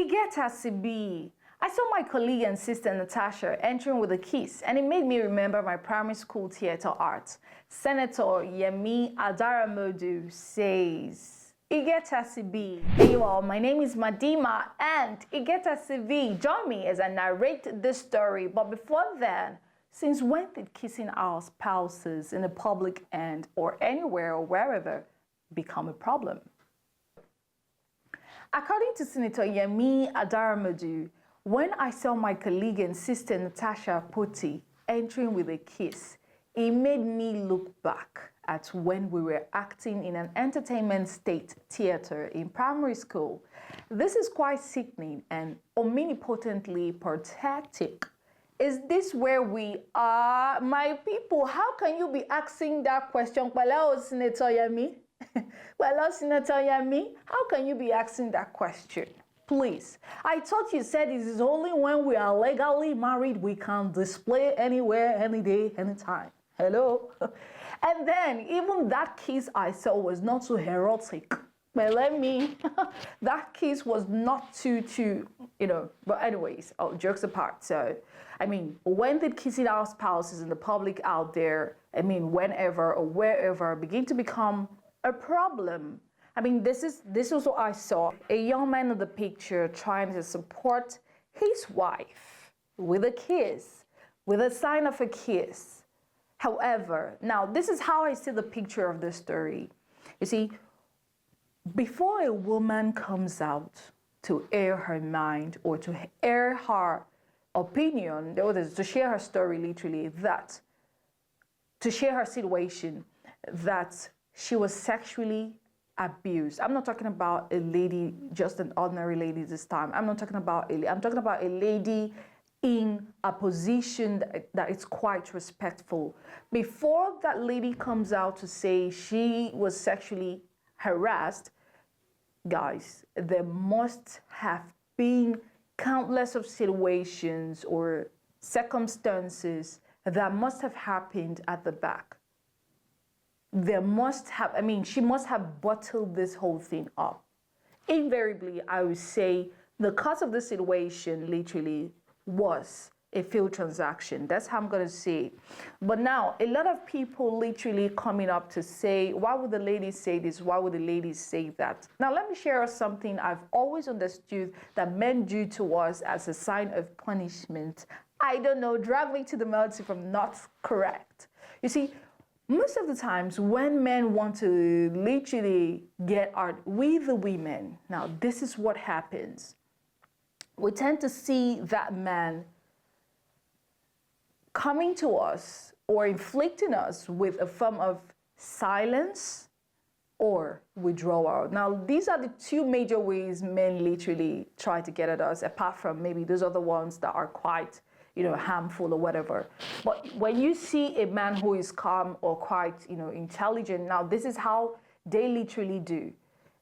It gets as it be. I saw my colleague and sister Natasha entering with a kiss, and it made me remember my primary school theater art. Senator Yemi Adaramodu says, "It gets as it be." Hey you all, my name is Madima, and it gets as it be. Join me as I narrate this story. But before then, since when did kissing our spouses in the public and or anywhere or wherever become a problem? According to Senator Yemi Adaramodu, when I saw my colleague and sister Natasha Akpoti entering with a kiss, it made me look back at when we were acting in an entertainment state theater in primary school. This is quite sickening and omnipotently pathetic. Is this where we are? My people, how can you be asking that question? Well, Senator Yemi. Well, Senator Yemi, how can you be asking that question? Please, I thought you said it is only when we are legally married we can display anywhere, any day, anytime. Hello? And then, even that kiss I saw was not too erotic. But that kiss was not too, but anyways, jokes apart. So, when did kissing our spouses in the public out there, whenever or wherever, begin to become a problem? This is what I saw. A young man in the picture trying to support his wife with a kiss, with a sign of a kiss. However, now this is how I see the picture of the story. You see, before a woman comes out to air her mind or to air her opinion, to share her story literally, to share her situation, that she was sexually abused. I'm not talking about a lady, just an ordinary lady this time. I'm talking about a lady in a position that is quite respectful. Before that lady comes out to say she was sexually harassed, guys, there must have been countless of situations or circumstances that must have happened at the back. She must have bottled this whole thing up. Invariably, I would say the cause of the situation literally was a failed transaction. That's how I'm going to say it. But now, a lot of people literally coming up to say, why would the ladies say this? Why would the ladies say that? Now, let me share something I've always understood that men do to us as a sign of punishment. I don't know, drag me to the melody if I'm not correct. You see, most of the times when men want to literally get art with the women, now this is what happens. We tend to see that man coming to us or inflicting us with a form of silence or withdrawal. Now, these are the two major ways men literally try to get at us, apart from maybe those other ones that are quite harmful or whatever. But when you see a man who is calm or quite, intelligent, now this is how they literally do.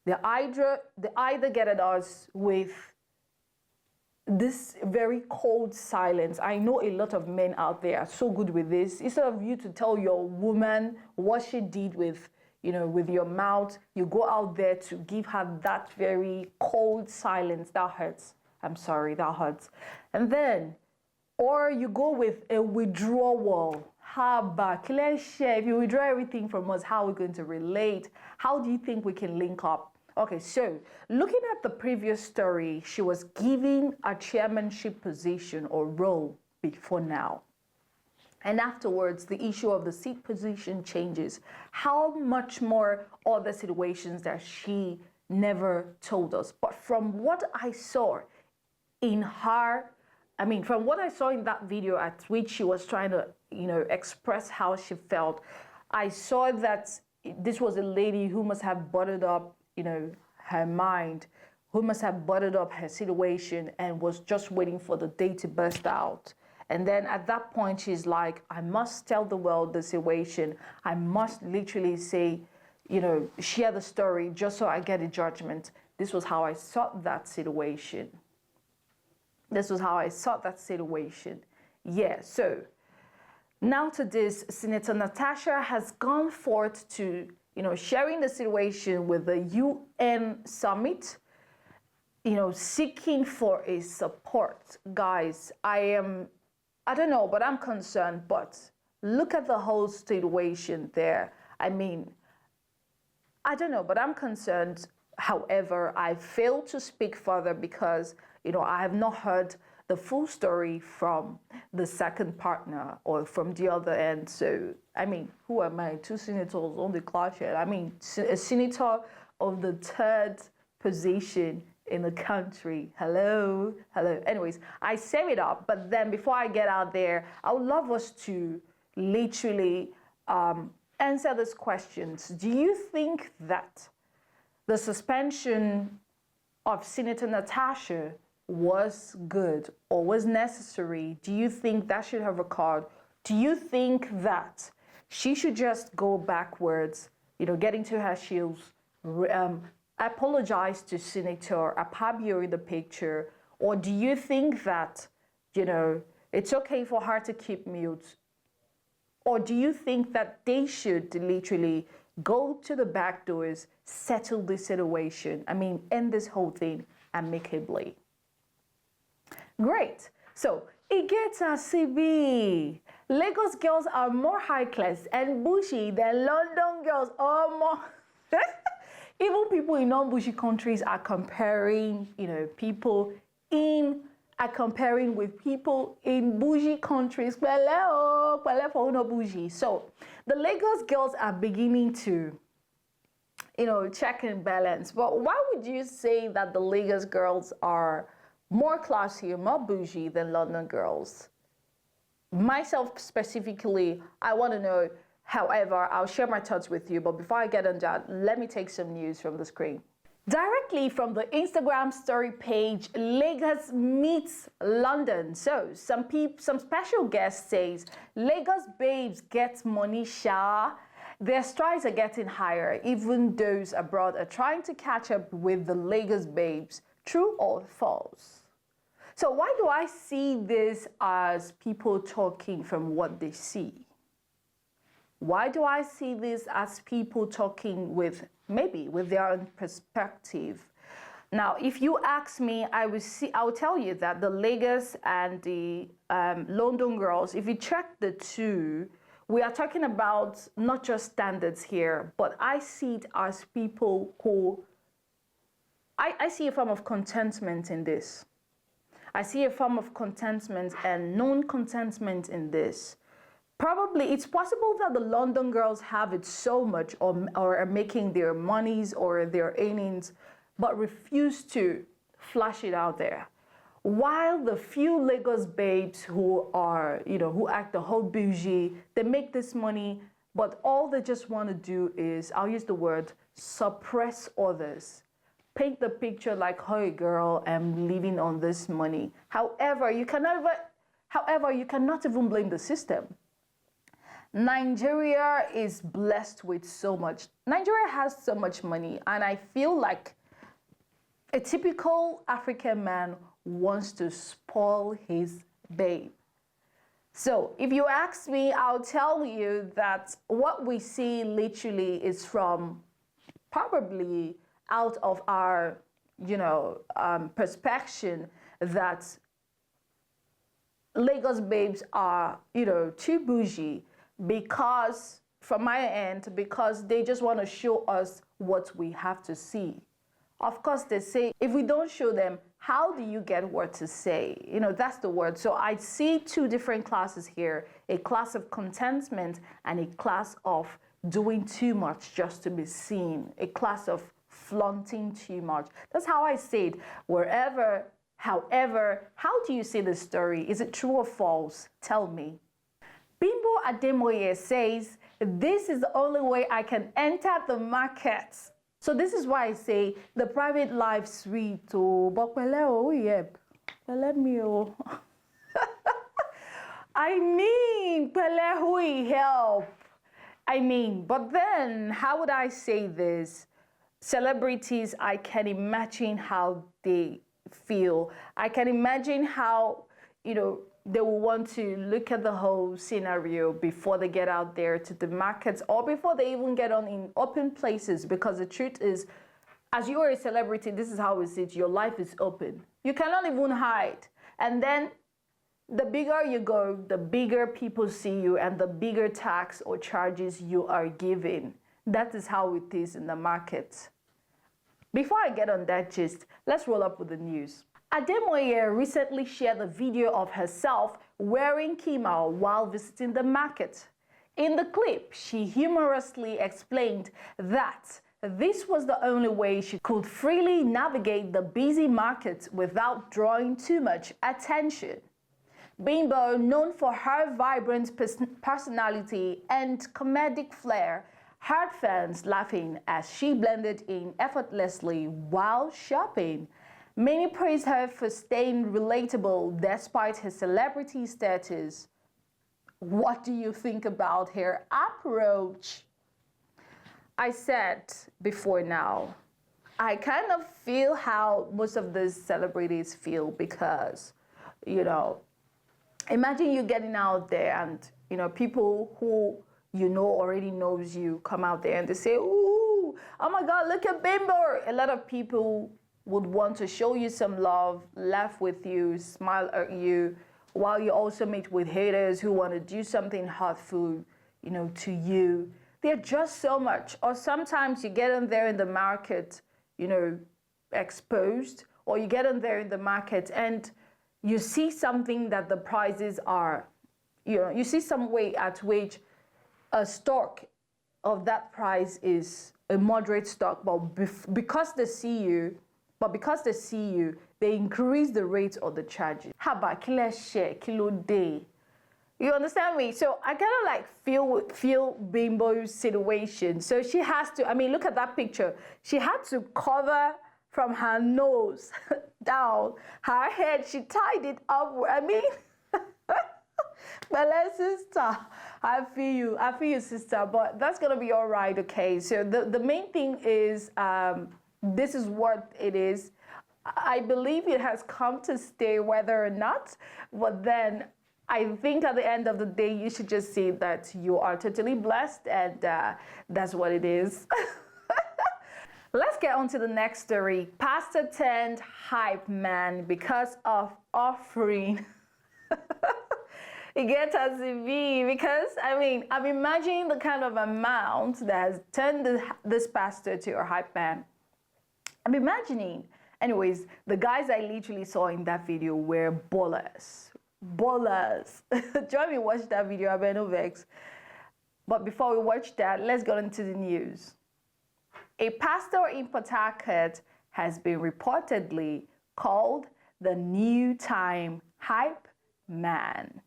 They either get at us with this very cold silence. I know a lot of men out there are so good with this. Instead of you to tell your woman what she did with your mouth, you go out there to give her that very cold silence. That hurts. I'm sorry, that hurts. And then, or you go with a withdrawal. If you withdraw everything from us, how are we going to relate? How do you think we can link up? Okay, so looking at the previous story, she was given a chairmanship position or role before now. And afterwards, the issue of the seat position changes. How much more other situations that she never told us? But from what I saw in her, from what I saw in that video at which she was trying to, express how she felt, I saw that this was a lady who must have bottled up, her mind, who must have bottled up her situation and was just waiting for the day to burst out. And then at that point, she's like, I must tell the world the situation. I must literally say, share the story just so I get a judgment. This was how I saw that situation. Yeah, so now to this, Senator Natasha has gone forth to, sharing the situation with the UN summit. seeking for a support. Guys, I don't know, but I'm concerned. But look at the whole situation there. I mean, I don't know, but I'm concerned. However, I fail to speak further because, I have not heard the full story from the second partner or from the other end. So, I mean, who am I? Two senators on the clash here. I mean, a senator of the third position in the country. Hello. Anyways, I save it up. But then before I get out there, I would love us to literally answer these questions. Do you think that the suspension of Senator Natasha was good or was necessary? Do you think that should have occurred? Do you think that she should just go backwards, get into her shoes, apologize to Senator Akpoti in the picture? Or do you think that, it's okay for her to keep mute? Or do you think that they should literally go to the back doors, settle this situation, end this whole thing amicably? Great. So, it gets a CB. Lagos girls are more high class and bougie than London girls. Oh, more. Even people in non-bougie countries are comparing, comparing with people in bougie countries. So the Lagos girls are beginning to, check and balance. But why would you say that the Lagos girls are more classy, more bougie than London girls? Myself specifically, I want to know. However, I'll share my thoughts with you. But before I get on that, let me take some news from the screen. Directly from the Instagram story page, Lagos meets London. So some special guest says, Lagos babes get money, sha. Their strides are getting higher. Even those abroad are trying to catch up with the Lagos babes. True or false? So why do I see this as people talking from what they see? Why do I see this as people talking with their own perspective? Now, if you ask me, I will tell you that the Lagos and the London girls, if you check the two, we are talking about not just standards here, but I see it as people who, I see a form of contentment in this. I see a form of contentment and non-contentment in this. Probably it's possible that the London girls have it so much or are making their monies or their earnings, but refuse to flash it out there. While the few Lagos babes who are, who act the whole bougie, they make this money, but all they just want to do is, I'll use the word, suppress others. Paint the picture like, hey girl, I'm living on this money. However, you cannot even blame the system. Nigeria is blessed with so much. Nigeria has so much money, and I feel like a typical African man wants to spoil his babe. So if you ask me, I'll tell you that what we see literally is from probably out of our, perspective that Lagos babes are, too bougie. Because, from my end, because they just want to show us what we have to see. Of course, they say, if we don't show them, how do you get what to say? That's the word. So I see two different classes here, a class of contentment and a class of doing too much just to be seen, a class of flaunting too much. That's how I see it. However, how do you see the story? Is it true or false? Tell me. Bimbo Ademoye says, this is the only way I can enter the market. So this is why I say the private life sweet. Oh, but let me. I mean, help. But then how would I say this? Celebrities, I can imagine how they feel. I can imagine how, they will want to look at the whole scenario before they get out there to the markets or before they even get on in open places, because the truth is As you are a celebrity, this is how it is. Your life is open. You cannot even hide. And then the bigger you go, the bigger people see you and the bigger tax or charges you are giving. That is how it is in the market. Before I get on that gist, let's roll up with the news. Ademoye recently shared a video of herself wearing kima while visiting the market. In the clip, she humorously explained that this was the only way she could freely navigate the busy market without drawing too much attention. Bimbo, known for her vibrant personality and comedic flair, had fans laughing as she blended in effortlessly while shopping. Many praised her for staying relatable despite her celebrity status. What do you think about her approach? I said before now, I kind of feel how most of these celebrities feel because, you know, imagine you getting out there and, you know, people who you know already knows you come out there and they say, ooh, oh my God, look at Bimbo. A lot of people would want to show you some love, laugh with you, smile at you, while you also meet with haters who want to do something hurtful, you know, to you. They're just so much. Or sometimes you get in there in the market, you know, exposed, or you get in there in the market and you see something that the prices are, you know, you see some way at which a stock of that price is a moderate stock, but because they see you, they increase the rate of the charges. How about kilo share, kilo day? You understand me? So I kind of like feel Bimbo's situation. So she has to, I mean, look at that picture. She had to cover from her nose down her head. She tied it up. I mean, my sister, I feel you, sister. But that's gonna be all right. Okay. So the main thing is, this is what it is. I believe it has come to stay, whether or not. But then I think at the end of the day, you should just see that you are totally blessed, and that's what it is. Let's get on to the next story. Pastor turned hype man because of offering. It gets as it be, because I mean, I'm imagining the kind of amount that has turned this pastor to a hype man. I'm imagining. Anyways, the guys I literally saw in that video were ballers. Ballers. Join me watch that video, I no vex. But before we watch that, let's go into the news. A pastor in Port Harcourt has been reportedly called the new time hype man.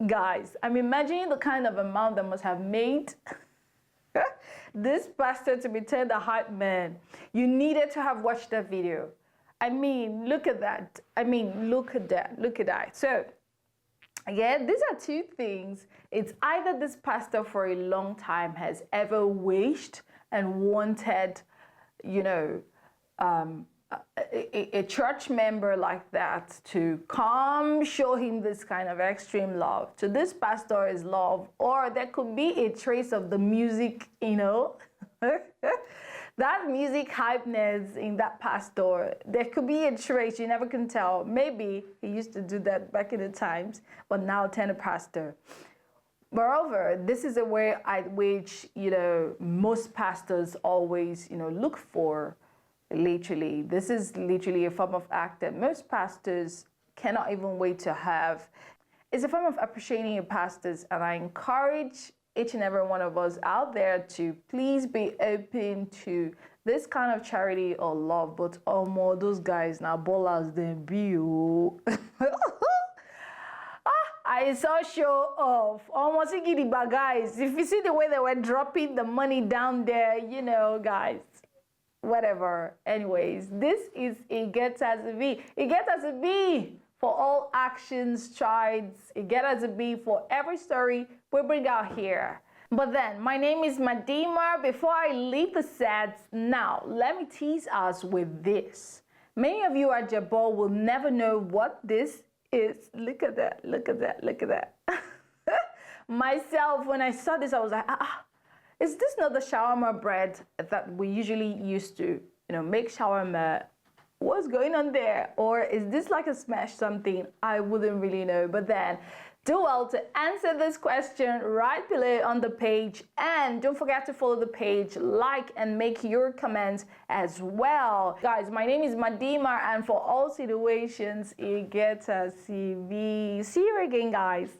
Guys, I'm imagining the kind of amount that must have made this pastor to be turned a hype man. You needed to have watched that video. I mean, look at that. I mean, look at that. Look at that. So, again, these are two things. It's either this pastor for a long time has ever wished and wanted, you know, a church member like that to come show him this kind of extreme love. To this pastor is love, or there could be a trace of the music, you know, that music hypeness in that pastor. There could be a trace, you never can tell. Maybe he used to do that back in the times, but now turned a pastor. Moreover, this is a way at which, you know, most pastors always, you know, look for. Literally, this is literally a form of act that most pastors cannot even wait to have. It's a form of appreciating your pastors, and I encourage each and every one of us out there to please be open to this kind of charity or love. But more those guys now ballers than be. I saw show off. Almost guys. If you see the way they were dropping the money down there, you know, guys. Whatever. Anyways, this is It Gets As It Be. It gets as it be for all actions tried. It gets as it be for every story we bring out here. But then, my name is Madima. Before I leave the sets, now let me tease us with this. Many of you at Jabal will never know what this is. Look at that. Look at that. Look at that. Myself, when I saw this, I was like, is this not the shawarma bread that we usually used to make shawarma. What's going on there? Or is this like a smash something? I wouldn't really know. But then do well to answer this question right below on the page. And don't forget to follow the page, like, and make your comments as well. Guys, my name is Madima, and for all situations, it gets a CV. See you again, guys.